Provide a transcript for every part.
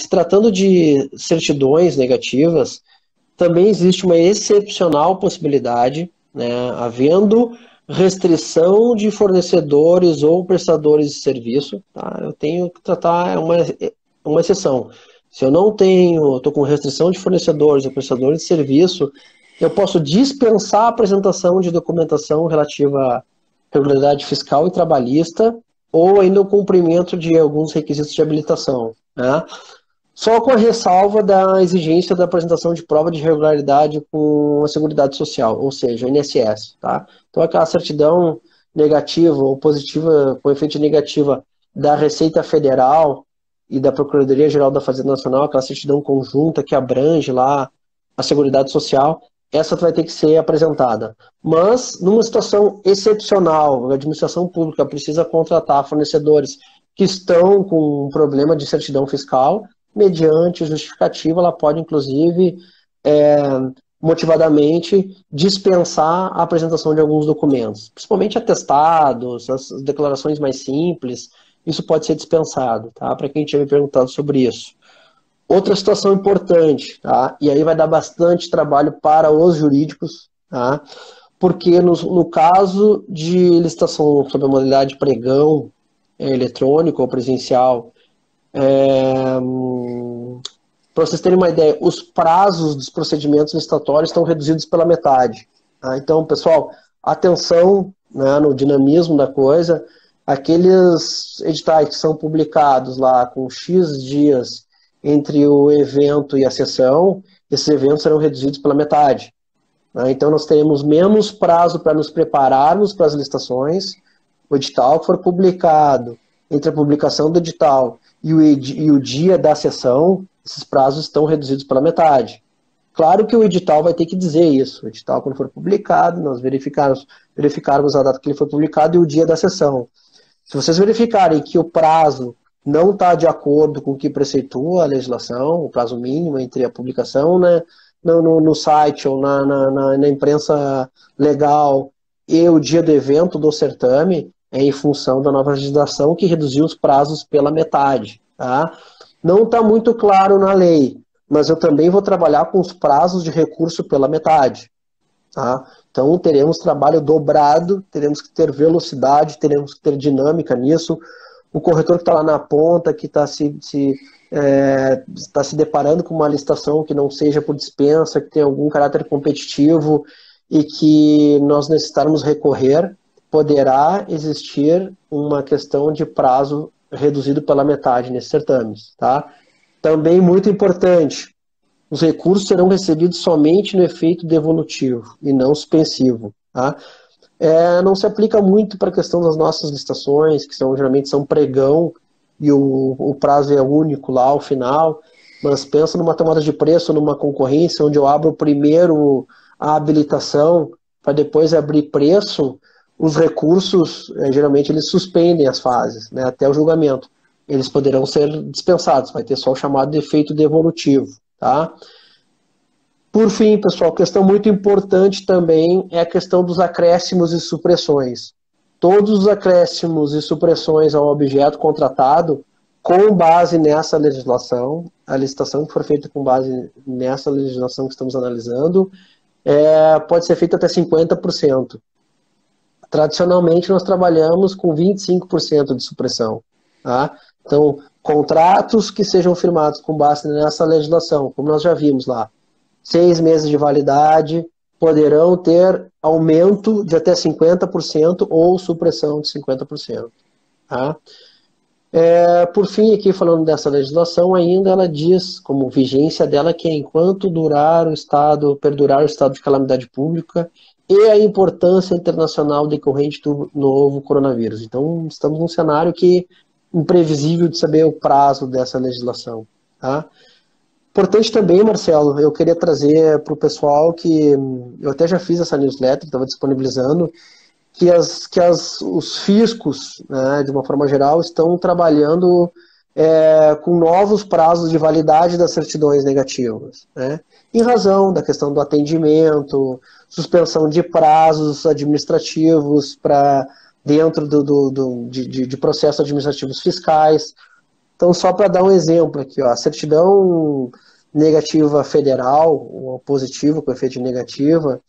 se tratando de certidões negativas, também existe uma excepcional possibilidade, né, havendo restrição de fornecedores ou prestadores de serviço, tá? Eu tenho que tratar uma exceção. Se eu não tenho, estou com restrição de fornecedores ou prestadores de serviço, eu posso dispensar a apresentação de documentação relativa à regularidade fiscal e trabalhista ou ainda o cumprimento de alguns requisitos de habilitação, né? Só com a ressalva da exigência da apresentação de prova de regularidade com a Seguridade Social, ou seja, o INSS. Tá? Então, aquela certidão negativa ou positiva, com efeito negativa da Receita Federal e da Procuradoria-Geral da Fazenda Nacional, aquela certidão conjunta que abrange lá a Seguridade Social, essa vai ter que ser apresentada. Mas, numa situação excepcional, a administração pública precisa contratar fornecedores que estão com um problema de certidão fiscal, mediante justificativa, ela pode, inclusive, motivadamente, dispensar a apresentação de alguns documentos, principalmente atestados, as declarações mais simples, isso pode ser dispensado, tá? Para quem tinha me perguntado sobre isso. Outra situação importante, tá? E aí vai dar bastante trabalho para os jurídicos, tá? Porque no caso de licitação sob a modalidade pregão eletrônico ou presencial, para vocês terem uma ideia, os prazos dos procedimentos licitatórios estão reduzidos pela metade. Tá? Então, pessoal, atenção, né, no dinamismo da coisa, aqueles editais que são publicados lá com X dias entre o evento e a sessão, esses eventos serão reduzidos pela metade. Tá? Então, nós teremos menos prazo para nos prepararmos para as licitações. O edital que for publicado entre a publicação do edital e o dia da sessão, esses prazos estão reduzidos pela metade. Claro que o edital vai ter que dizer isso. O edital, quando for publicado, nós verificarmos a data que ele foi publicado e o dia da sessão. Se vocês verificarem que o prazo não está de acordo com o que preceitua a legislação, o prazo mínimo entre a publicação, né, no site ou na imprensa legal e o dia do evento do certame, é em função da nova legislação que reduziu os prazos pela metade. Tá? Não está muito claro na lei, mas eu também vou trabalhar com os prazos de recurso pela metade. Tá? Então teremos trabalho dobrado, teremos que ter velocidade, teremos que ter dinâmica nisso. O corretor que está lá na ponta, que está se deparando com uma licitação que não seja por dispensa, que tem algum caráter competitivo e que nós necessitarmos recorrer, poderá existir uma questão de prazo reduzido pela metade nesses certames. Tá? Também muito importante, os recursos serão recebidos somente no efeito devolutivo e não suspensivo. Tá? Não se aplica muito para a questão das nossas licitações, que geralmente são pregão e o prazo é único lá ao final, mas pensa numa tomada de preço, numa concorrência, onde eu abro primeiro a habilitação para depois abrir preço, os recursos, geralmente, eles suspendem as fases, né, até o julgamento. Eles poderão ser dispensados, vai ter só o chamado de efeito devolutivo. Tá? Por fim, pessoal, questão muito importante também é a questão dos acréscimos e supressões. Todos os acréscimos e supressões ao objeto contratado, com base nessa legislação, a licitação que for feita com base nessa legislação que estamos analisando, pode ser feita até 50%. Tradicionalmente, nós trabalhamos com 25% de supressão. Tá? Então, contratos que sejam firmados com base nessa legislação, como nós já vimos lá, 6 meses de validade, poderão ter aumento de até 50% ou supressão de 50%. Tá? Por fim, aqui falando dessa legislação, ainda ela diz, como vigência dela, que enquanto perdurar o estado de calamidade pública e a importância internacional decorrente do novo coronavírus. Então, estamos num cenário que é imprevisível de saber o prazo dessa legislação. Tá? Importante também, Marcelo, eu queria trazer para o pessoal que, eu até já fiz essa newsletter, estava disponibilizando, que os fiscos, né, de uma forma geral, estão trabalhando com novos prazos de validade das certidões negativas, né, em razão da questão do atendimento, suspensão de prazos administrativos para dentro de processos administrativos fiscais. Então, só para dar um exemplo aqui, ó, a certidão negativa federal, ou positiva com efeito de negativa,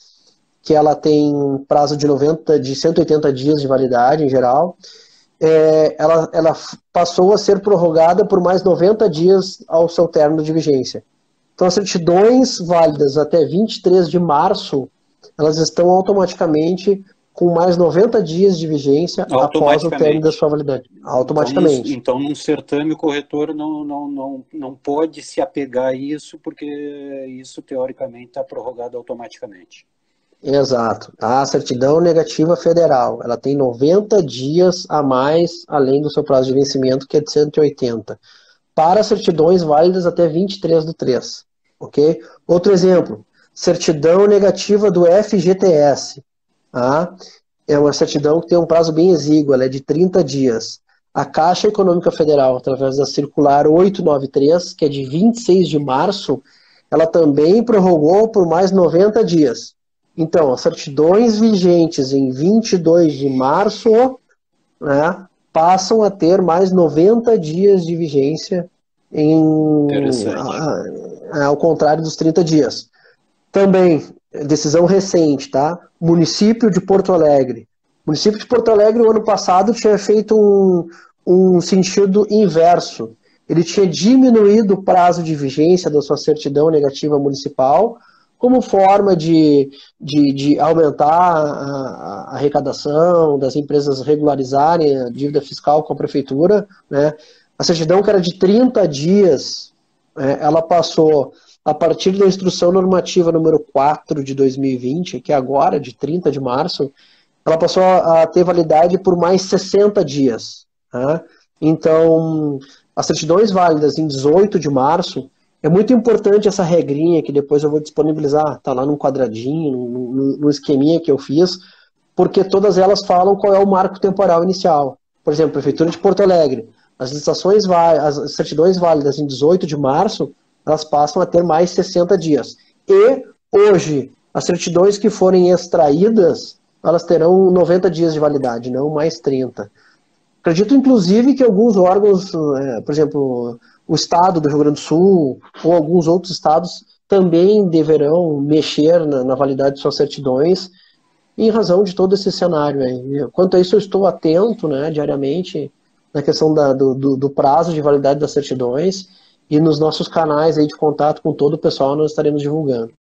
que ela tem prazo de 180 dias de validade em geral, ela passou a ser prorrogada por mais 90 dias ao seu término de vigência. Então, as certidões válidas até 23 de março, elas estão automaticamente com mais 90 dias de vigência após o término da sua validade. Automaticamente. Então, num certame, o corretor não pode se apegar a isso, porque isso, teoricamente, está prorrogado automaticamente. Exato. A certidão negativa federal, ela tem 90 dias a mais, além do seu prazo de vencimento, que é de 180. Para certidões válidas até 23/3. Ok? Outro exemplo, certidão negativa do FGTS. Tá? É uma certidão que tem um prazo bem exíguo, ela é de 30 dias. A Caixa Econômica Federal, através da circular 893, que é de 26 de março, ela também prorrogou por mais 90 dias. Então, as certidões vigentes em 22 de março, né, passam a ter mais 90 dias de vigência, ao contrário dos 30 dias. Também, decisão recente, tá? Município de Porto Alegre. O município de Porto Alegre, no ano passado, tinha feito um sentido inverso. Ele tinha diminuído o prazo de vigência da sua certidão negativa municipal, como forma de aumentar a arrecadação, das empresas regularizarem a dívida fiscal com a prefeitura, né? A certidão, que era de 30 dias, ela passou, a partir da instrução normativa número 4 de 2020, que é agora, de 30 de março, ela passou a ter validade por mais 60 dias. Tá? Então, as certidões válidas em 18 de março, é muito importante essa regrinha, que depois eu vou disponibilizar, tá lá num quadradinho, no esqueminha que eu fiz, porque todas elas falam qual é o marco temporal inicial. Por exemplo, Prefeitura de Porto Alegre, as certidões válidas em 18 de março, elas passam a ter mais 60 dias. E, hoje, as certidões que forem extraídas, elas terão 90 dias de validade, não mais 30. Acredito, inclusive, que alguns órgãos, por exemplo, o Estado do Rio Grande do Sul, ou alguns outros estados, também deverão mexer na validade de suas certidões, em razão de todo esse cenário. Quanto a isso, eu estou atento, né, diariamente, na questão do prazo de validade das certidões, e nos nossos canais aí de contato com todo o pessoal nós estaremos divulgando.